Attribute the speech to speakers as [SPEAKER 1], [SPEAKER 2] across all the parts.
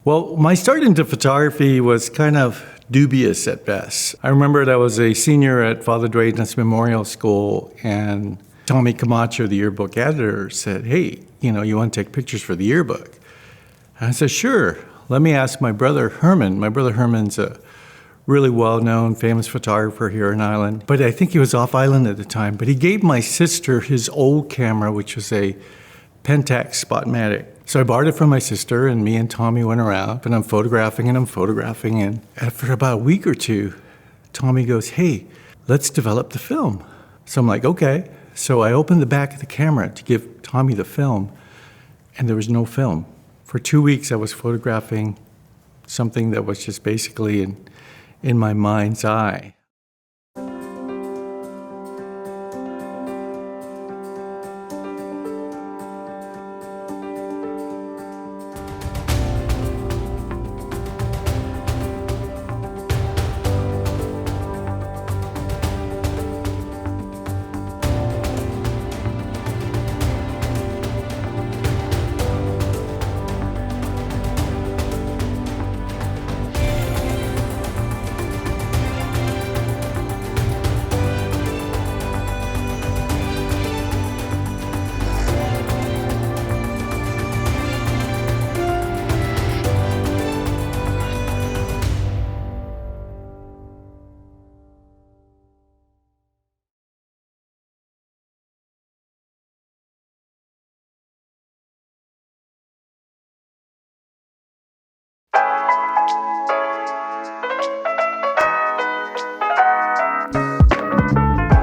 [SPEAKER 1] Well, my start into photography was kind of dubious at best. I remember that I was a senior at Father Duenas Memorial School, and Tommy Camacho, the yearbook editor, said, hey, you want to take pictures for the yearbook? And I said, sure. Let me ask my brother Herman. My brother Herman's a really well-known, famous photographer here in Ireland, but I think he was off island at the time. But he gave my sister his old camera, which was a Pentax Spotmatic. So I borrowed it from my sister, and me and Tommy went around, and I'm photographing, and after about a week or two, Tommy goes, hey, let's develop the film. So I'm like, okay. So I opened the back of the camera to give Tommy the film, and there was no film. For 2 weeks, I was photographing something that was just basically in my mind's eye.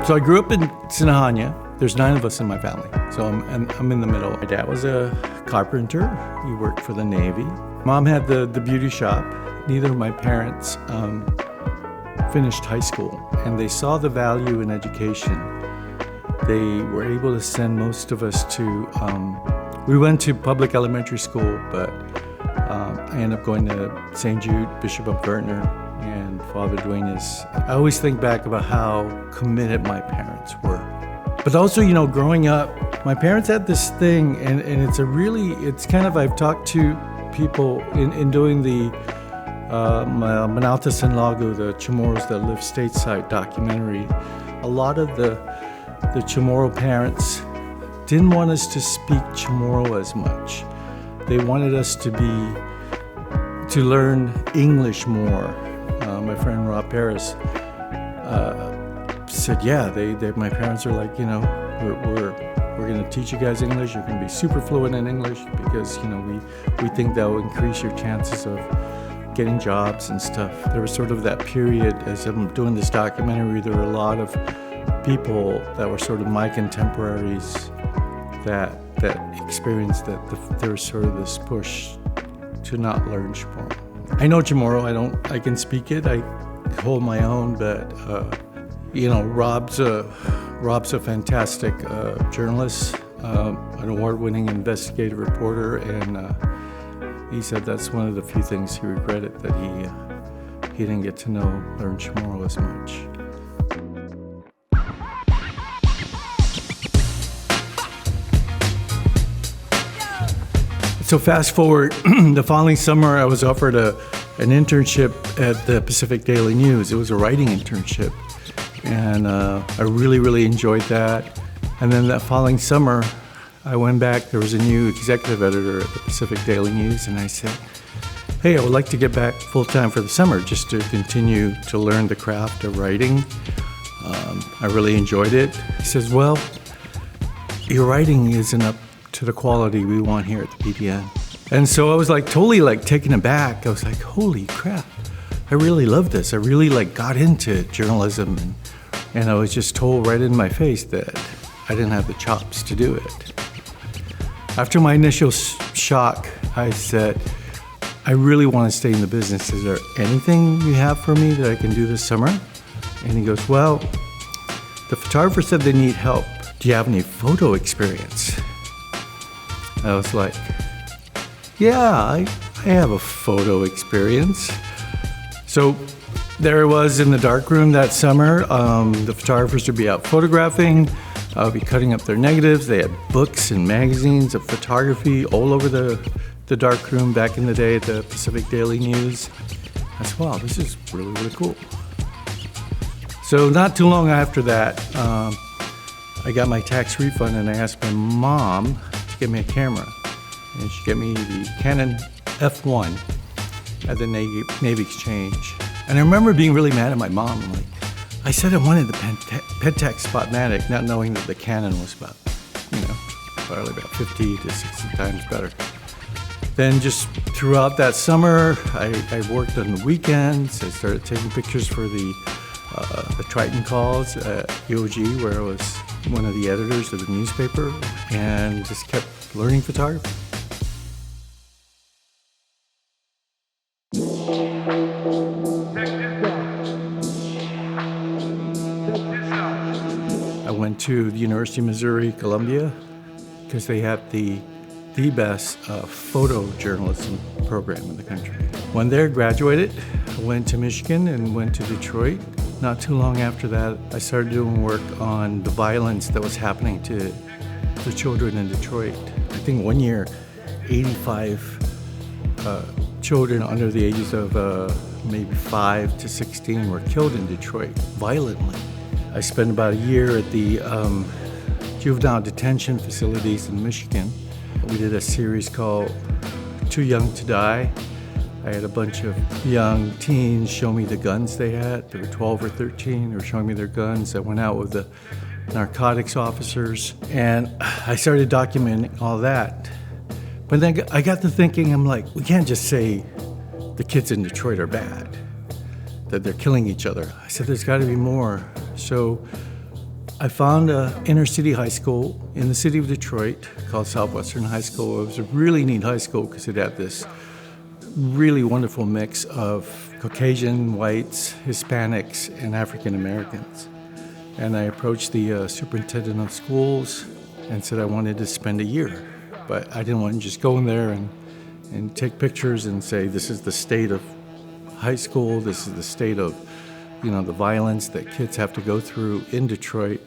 [SPEAKER 1] So I grew up in Sinahanya. There's 9 of us in my family, so I'm in the middle. My dad was a carpenter. He worked for the Navy. Mom had the beauty shop. Neither of my parents finished high school, and they saw the value in education. They were able to send most of us to, we went to public elementary school, but I ended up going to St. Jude, Bishop of Gertner, and Father Duenas. I always think back about how committed my parents were. But also, growing up, my parents had this thing, and it's kind of, I've talked to people in doing the Manaltas and Lago, the Chamorros that live stateside documentary. A lot of the Chamorro parents didn't want us to speak Chamorro as much. They wanted us to learn English more. My friend Rob Paris said, yeah, my parents are like, we're going to teach you guys English. You're going to be super fluent in English because, we think that will increase your chances of getting jobs and stuff. There was sort of that period, as I'm doing this documentary, there were a lot of people that were sort of my contemporaries that experienced that there was sort of this push to not learn Chamorro. I know Chamorro, I can speak it, I hold my own, but Rob's a fantastic journalist, an award-winning investigative reporter, and he said that's one of the few things he regretted, that he didn't get to learn Chamorro as much. So fast forward, the following summer, I was offered an internship at the Pacific Daily News. It was a writing internship, and I really, really enjoyed that. And then that following summer, I went back. There was a new executive editor at the Pacific Daily News, and I said, hey, I would like to get back full-time for the summer just to continue to learn the craft of writing. I really enjoyed it. He says, well, your writing isn't up to the quality we want here at the PDN. And so I was totally taken aback. I was like, holy crap, I really love this. I really got into journalism, and I was just told right in my face that I didn't have the chops to do it. After my initial shock, I said, I really want to stay in the business. Is there anything you have for me that I can do this summer? And he goes, well, the photographer said they need help. Do you have any photo experience? I was like, yeah, I have a photo experience. So there I was in the darkroom that summer. The photographers would be out photographing. I would be cutting up their negatives. They had books and magazines of photography all over the the dark room back in the day at the Pacific Daily News. I said, wow, this is really, really cool. So not too long after that, I got my tax refund and I asked my mom to get me a camera. And she got me the Canon F1 at the Navy Exchange. And I remember being really mad at my mom. I'm like, I said I wanted the Pentax Spotmatic, not knowing that the Canon was about, probably about 50 to 60 times better. Then just throughout that summer, I worked on the weekends. I started taking pictures for the Triton calls at EOG, where I was one of the editors of the newspaper, and just kept learning photography. I went to the University of Missouri, Columbia, because they had the best photojournalism program in the country. When there, graduated, I went to Michigan and went to Detroit. Not too long after that, I started doing work on the violence that was happening to the children in Detroit. I think one year, 85 children under the ages of maybe 5 to 16 were killed in Detroit violently. I spent about a year at the juvenile detention facilities in Michigan. We did a series called Too Young to Die. I had a bunch of young teens show me the guns they had. They were 12 or 13. They were showing me their guns. I went out with the narcotics officers, and I started documenting all that. But then I got to thinking, I'm like, we can't just say the kids in Detroit are bad, that they're killing each other. I said, there's got to be more. So I found an inner city high school in the city of Detroit called Southwestern High School. It was a really neat high school because it had this really wonderful mix of Caucasian, whites, Hispanics, and African Americans. And I approached the superintendent of schools and said I wanted to spend a year. But I didn't want to just go in there and take pictures and say, this is the state of high school, this is the state of the violence that kids have to go through in Detroit.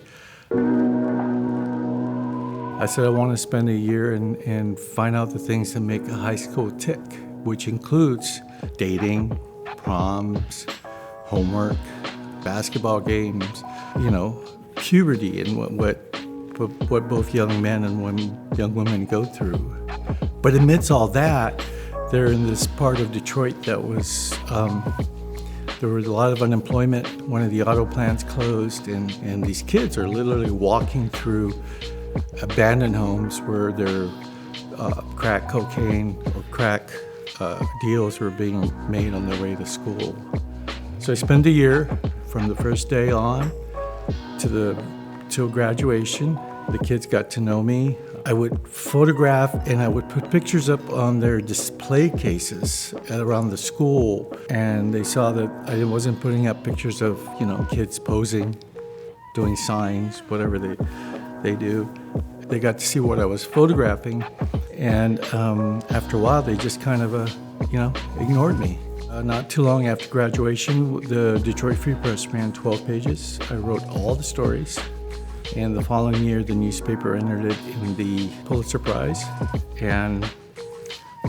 [SPEAKER 1] I said I want to spend a year and find out the things that make a high school tick, which includes dating, proms, homework, basketball games, puberty and what both young men and young women go through. But amidst all that, they're in this part of Detroit that was there was a lot of unemployment. One of the auto plants closed, and these kids are literally walking through abandoned homes where their crack cocaine or crack deals were being made on their way to school. So I spent a year from the first day on till graduation. The kids got to know me. I would photograph and I would put pictures up on their display cases around the school, and they saw that I wasn't putting up pictures of kids posing, doing signs, whatever they do. They got to see what I was photographing, and after a while they just kind of ignored me. Not too long after graduation, the Detroit Free Press ran 12 pages. I wrote all the stories. And the following year, the newspaper entered it in the Pulitzer Prize, and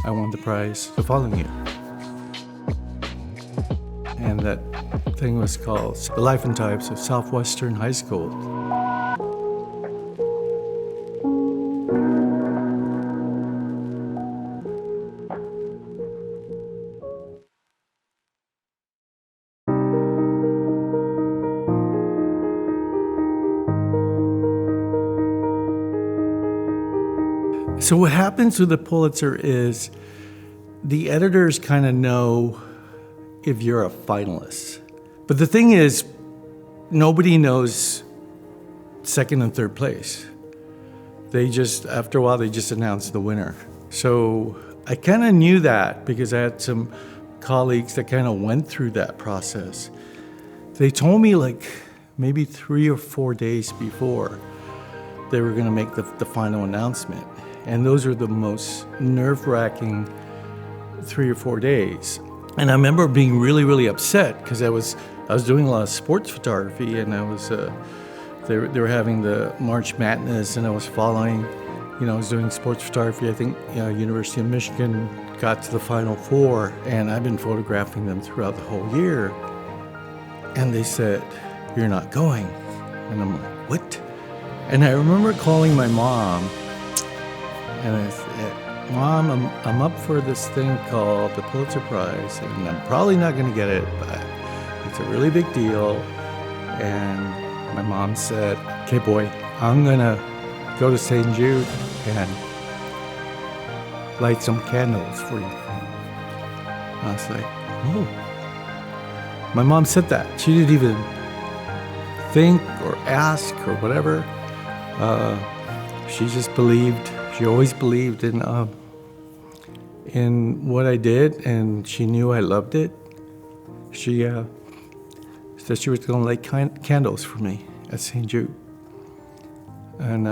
[SPEAKER 1] I won the prize the following year. And that thing was called The Life and Times of Southwestern High School. So what happens with the Pulitzer is the editors kind of know if you're a finalist. But the thing is, nobody knows second and third place. After a while, they just announce the winner. So I kind of knew that because I had some colleagues that kind of went through that process. They told me maybe 3 or 4 days before they were going to make the final announcement. And those are the most nerve-wracking 3 or 4 days. And I remember being really, really upset because I was doing a lot of sports photography, and I was they were having the March Madness, and I was following I was doing sports photography. I think University of Michigan got to the Final Four, and I've been photographing them throughout the whole year. And they said, "You're not going." And I'm like, "What?" And I remember calling my mom, and I said, "Mom, I'm up for this thing called the Pulitzer Prize, and I'm probably not going to get it, but it's a really big deal." And my mom said, "Okay, boy, I'm going to go to St. Jude and light some candles for you." I was like, "Oh." My mom said that. She didn't even think or ask or whatever. She just believed. She always believed in what I did, and she knew I loved it. She said she was going to light candles for me at St. Jude. And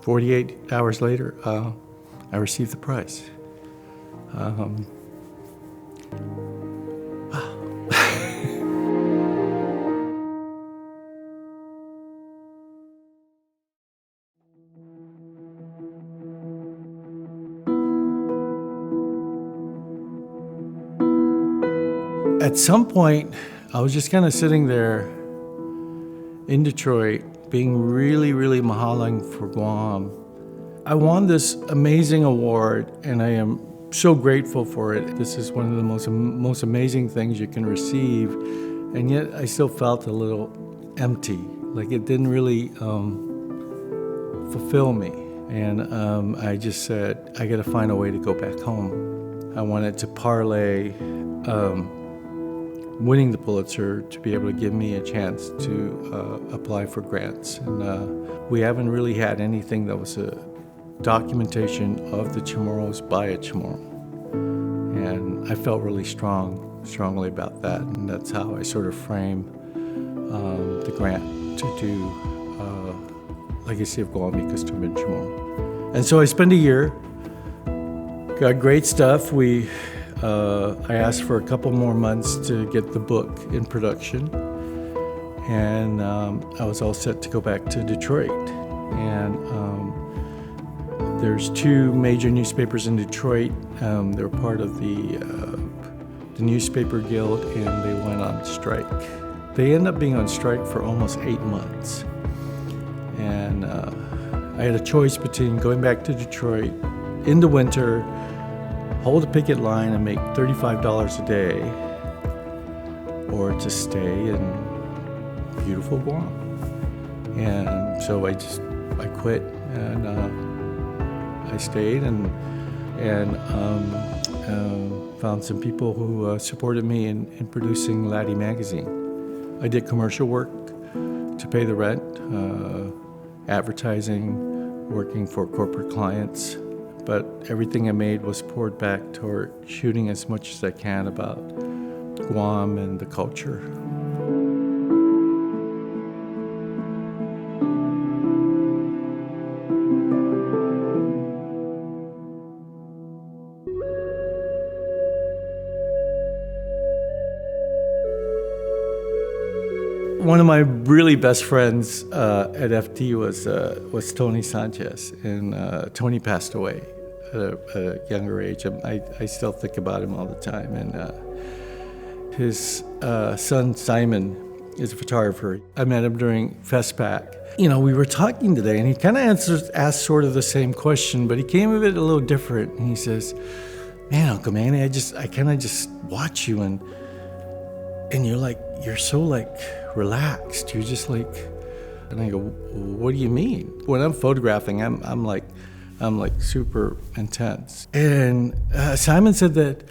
[SPEAKER 1] 48 hours later, I received the prize. At some point, I was just kind of sitting there in Detroit, being really, really mahålang for Guam. I won this amazing award, and I am so grateful for it. This is one of the most amazing things you can receive, and yet I still felt a little empty, like it didn't really fulfill me. And I just said, I got to find a way to go back home. I wanted to parlay winning the Pulitzer to be able to give me a chance to apply for grants. And we haven't really had anything that was a documentation of the Chamorros by a Chamorro. And I felt really strongly about that, and that's how I sort of frame the grant to do Legacy of Guam Crisostomo Chamorro. And so I spent a year, got great stuff. I asked for a couple more months to get the book in production, and I was all set to go back to Detroit. And there's two major newspapers in Detroit. They're part of the newspaper guild, and they went on strike. They ended up being on strike for almost 8 months. And I had a choice between going back to Detroit in the winter, hold a picket line and make $35 a day, or to stay in beautiful Guam. And so I quit, and I stayed and found some people who supported me in producing Laddie magazine. I did commercial work to pay the rent, advertising, working for corporate clients. But everything I made was poured back toward shooting as much as I can about Guam and the culture. One of my really best friends at FD was Tony Sanchez, and Tony passed away at a younger age. I still think about him all the time. And his son Simon is a photographer. I met him during FestPac. We were talking today, and he kind of asked sort of the same question, but he came at it a little different. And he says, "Man, Uncle Manny, I kind of just watch you, and you're so relaxed. You're just like," and I go, "What do you mean?" When I'm photographing, I'm like super intense. And Simon said that,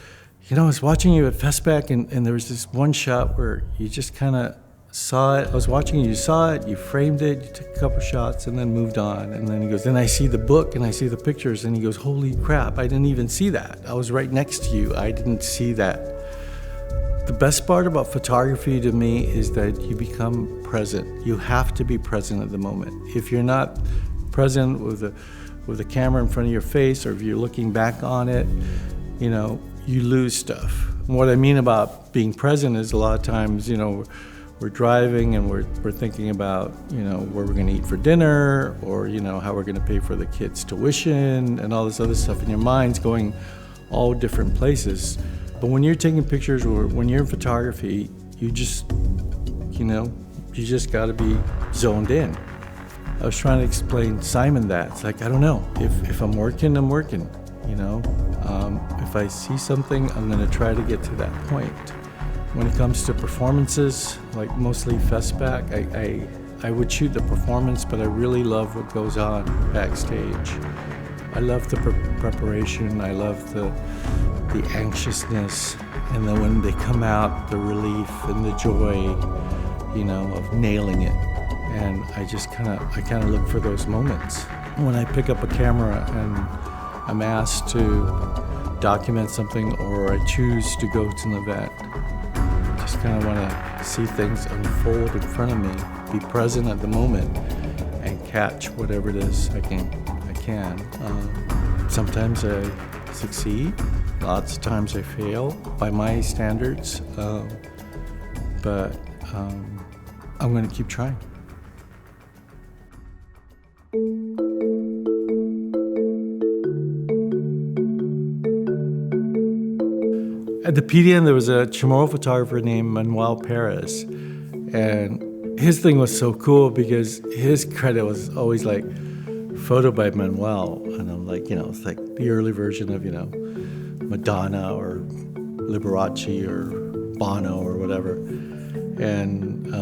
[SPEAKER 1] I was watching you at FestPac, and there was this one shot where you just kind of saw it. I was watching you saw it, you framed it, you took a couple shots, and then moved on. And then he goes, "Then I see the book and I see the pictures," and he goes, "Holy crap, I didn't even see that. I was right next to you. I didn't see that." The best part about photography to me is that you become present. You have to be present at the moment. If you're not present with a camera in front of your face, or if you're looking back on it, you lose stuff. And what I mean about being present is a lot of times, we're driving and we're thinking about, where we're going to eat for dinner, or, how we're going to pay for the kids' tuition and all this other stuff. And your mind's going all different places. But when you're taking pictures or when you're in photography, you just got to be zoned in. I was trying to explain Simon that. It's like, I don't know. If I'm working, I'm working, If I see something, I'm going to try to get to that point. When it comes to performances, like mostly Festback, I would shoot the performance, but I really love what goes on backstage. I love the preparation. I love the anxiousness, and then when they come out, the relief and the joy, of nailing it. And I kind of look for those moments. When I pick up a camera and I'm asked to document something, or I choose to go to an event, I just kind of want to see things unfold in front of me, be present at the moment, and catch whatever it is I can. Sometimes I succeed, lots of times I fail by my standards, but I'm going to keep trying. At the PDN, there was a Chamorro photographer named Manuel Perez, and his thing was so cool because his credit was always like photo by Manuel, and I'm like, it's like the early version of, Madonna or Liberace or Bono or whatever. And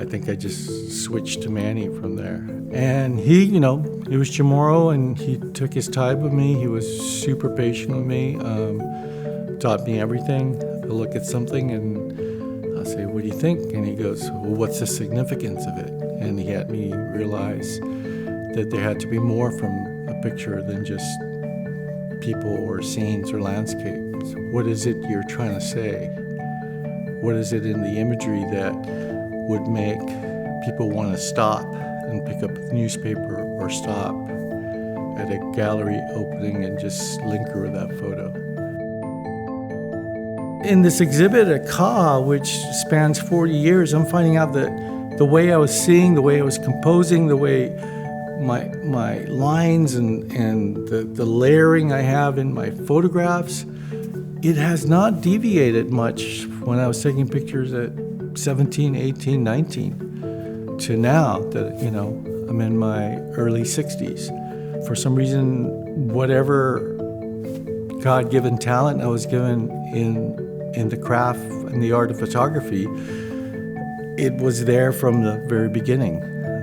[SPEAKER 1] I think I just switched to Manny from there. And he was Chamorro, and he took his time with me. He was super patient with me, taught me everything. I'll look at something and I'll say, what do you think? And he goes, well, what's the significance of it? And he had me realize that there had to be more from a picture than just people or scenes or landscapes. What is it you're trying to say? What is it in the imagery that would make people want to stop and pick up a newspaper or stop at a gallery opening and just linger with that photo? In this exhibit at CA, which spans 40 years, I'm finding out that the way I was seeing, the way I was composing, the way my lines and the layering I have in my photographs, it has not deviated much when I was taking pictures at 17, 18, 19 to now that, I'm in my early 60s. For some reason, whatever God-given talent I was given in the craft and the art of photography, it was there from the very beginning.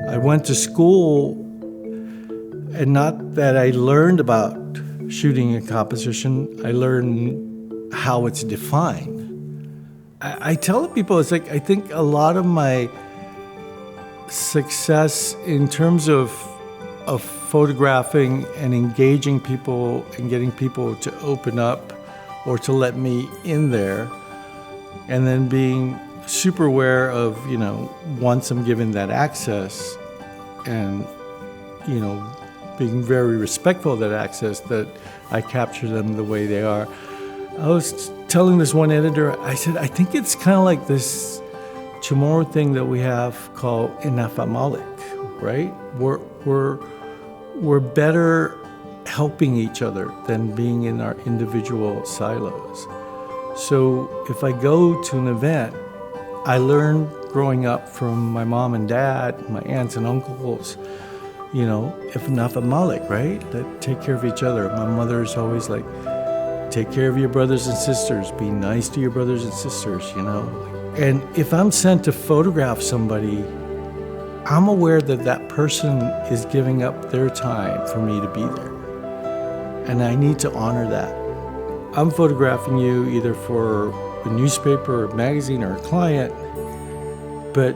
[SPEAKER 1] I went to school, and not that I learned about shooting and composition, I learned how it's defined. I tell people, it's like, I think a lot of my success in terms of photographing and engaging people and getting people to open up or to let me in there, and then being super aware of, once I'm given that access, and, being very respectful of that access, that I capture them the way they are. I was telling this one editor, I said, I think it's kind of like this Chamorro thing that we have called inafamalik, right? We're better helping each other than being in our individual silos. So if I go to an event, I learned growing up from my mom and dad, my aunts and uncles, if inafamalik, right? That take care of each other. My mother's always like, take care of your brothers and sisters. Be nice to your brothers and sisters, And if I'm sent to photograph somebody, I'm aware that that person is giving up their time for me to be there. And I need to honor that. I'm photographing you either for a newspaper or a magazine or a client, but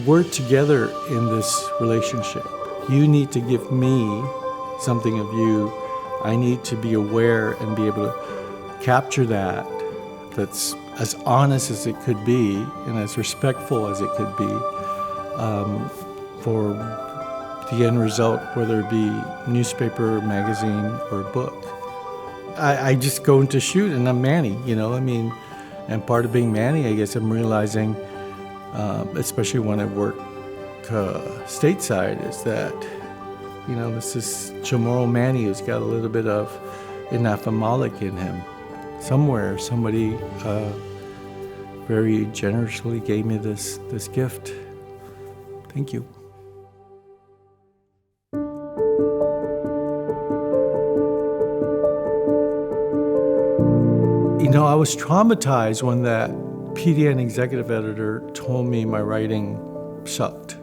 [SPEAKER 1] we're together in this relationship. You need to give me something of you. I need to be aware and be able to capture that's as honest as it could be and as respectful as it could be for the end result, whether it be newspaper, magazine, or book. I just go into shoot and I'm Manny, and part of being Manny, I guess I'm realizing especially when I work stateside, is that, this is Chamorro Manny who's got a little bit of mahålang in him. Somewhere, somebody very generously gave me this gift. Thank you. I was traumatized when that PDN executive editor told me my writing sucked.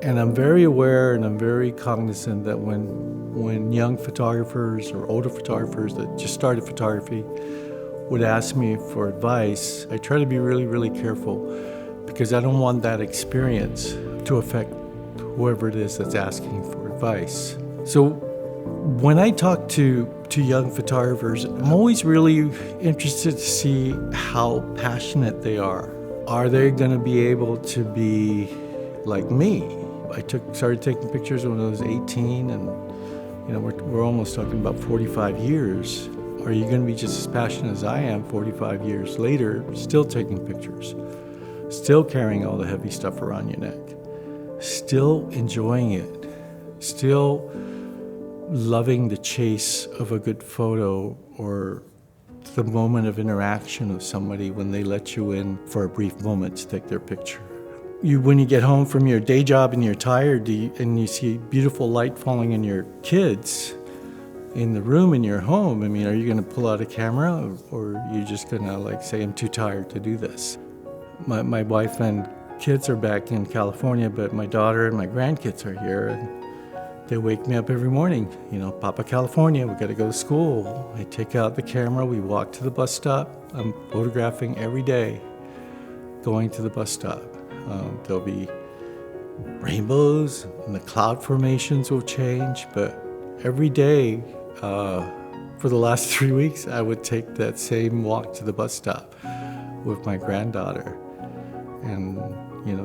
[SPEAKER 1] And I'm very aware and I'm very cognizant that when young photographers or older photographers that just started photography would ask me for advice, I try to be really, really careful because I don't want that experience to affect whoever it is that's asking for advice. So when I talk to young photographers, I'm always really interested to see how passionate they are. Are they going to be able to be like me? I started taking pictures when I was 18, and we're almost talking about 45 years. Are you going to be just as passionate as I am 45 years later, still taking pictures, still carrying all the heavy stuff around your neck, still enjoying it, still loving the chase of a good photo or the moment of interaction with somebody when they let you in for a brief moment to take their picture? When you get home from your day job and you're tired and you see beautiful light falling on your kids in the room in your home, are you going to pull out a camera or are you just going to say, I'm too tired to do this? My wife and kids are back in California, but my daughter and my grandkids are here, and they wake me up every morning. Papa, California, we got to go to school. I take out the camera, we walk to the bus stop. I'm photographing every day going to the bus stop. There'll be rainbows and the cloud formations will change, but every day for the last 3 weeks, I would take that same walk to the bus stop with my granddaughter. And,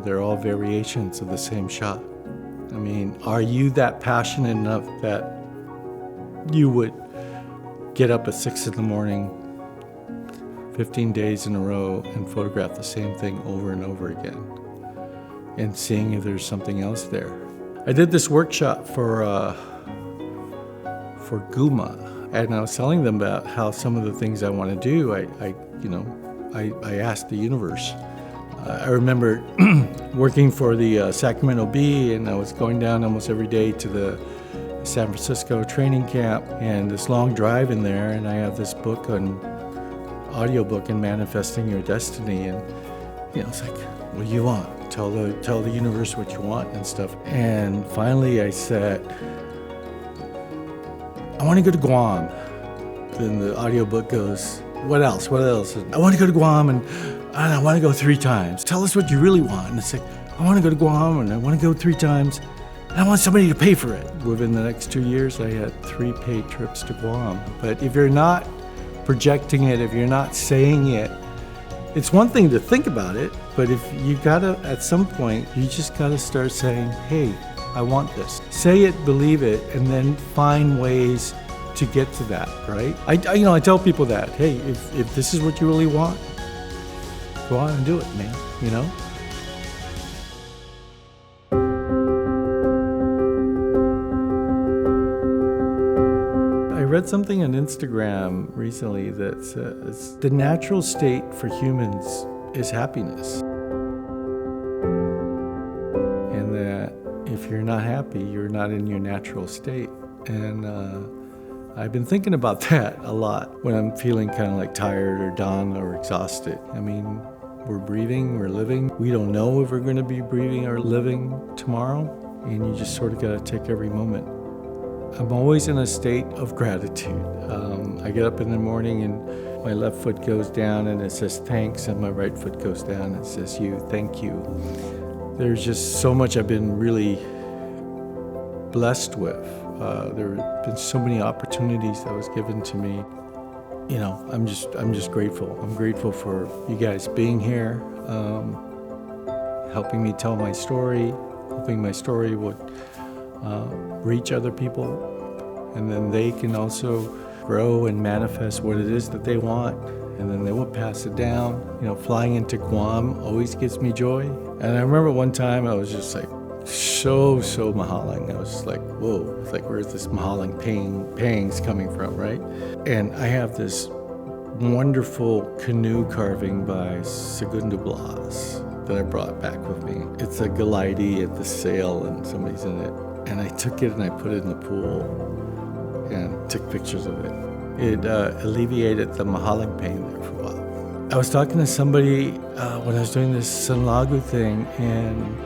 [SPEAKER 1] they're all variations of the same shot. Are you that passionate enough that you would get up at 6 a.m, 15 days in a row, and photograph the same thing over and over again, and seeing if there's something else there? I did this workshop for Guma, and I was telling them about how some of the things I want to do, I asked the universe. I remember working for the Sacramento Bee, and I was going down almost every day to the San Francisco training camp, and this long drive in there, and I have this book audiobook on manifesting your destiny, and it's like, what do you want? Tell the universe what you want and stuff. And finally I said, I want to go to Guam. Then the audiobook goes, what else? And I want to go to Guam, and I want to go 3 times. Tell us what you really want. And it's like, I want to go to Guam, and I want to go 3 times, and I want somebody to pay for it. Within the next 2 years, I had 3 paid trips to Guam. But if you're not projecting it, if you're not saying it, it's one thing to think about it, but if you gotta, at some point, you just gotta start saying, hey, I want this. Say it, believe it, and then find ways to get to that, right? I tell people that, hey, if this is what you really want, go on and do it, man, I read something on Instagram recently that says the natural state for humans is happiness. And that if you're not happy, you're not in your natural state. And I've been thinking about that a lot when I'm feeling kind of like tired or down or exhausted. We're breathing, we're living. We don't know if we're going to be breathing or living tomorrow, and you just sort of got to take every moment. I'm always in a state of gratitude. I get up in the morning and my left foot goes down and it says thanks, and my right foot goes down and it says thank you. There's just so much I've been really blessed with. There have been so many opportunities that was given to me. I'm just grateful. I'm grateful for you guys being here, helping me tell my story, hoping my story would reach other people, and then they can also grow and manifest what it is that they want, and then they will pass it down. Flying into Guam always gives me joy. And I remember one time I was just like, so mahålang. I was just like, whoa, it's like, where's this mahålang pangs coming from, right? And I have this wonderful canoe carving by Segundo Blas that I brought back with me. It's a galide at the sail and somebody's in it. And I took it and I put it in the pool and took pictures of it. It alleviated the mahålang pain there for a while. I was talking to somebody when I was doing this San Lagu thing, and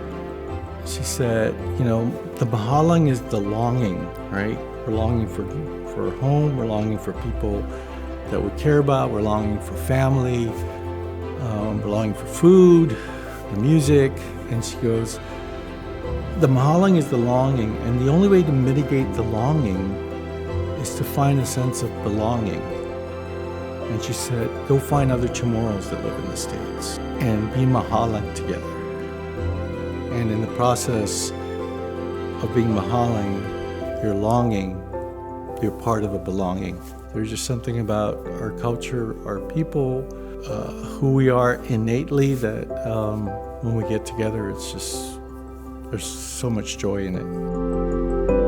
[SPEAKER 1] she said, the mahålang is the longing, right? We're longing for a home, we're longing for people that we care about, we're longing for family, we're longing for food, the music. And she goes, the mahålang is the longing, and the only way to mitigate the longing is to find a sense of belonging. And she said, go find other Chamorros that live in the States and be mahålang together. And in the process of being mahålang, you're longing, you're part of a belonging. There's just something about our culture, our people, who we are innately that when we get together, it's just, there's so much joy in it.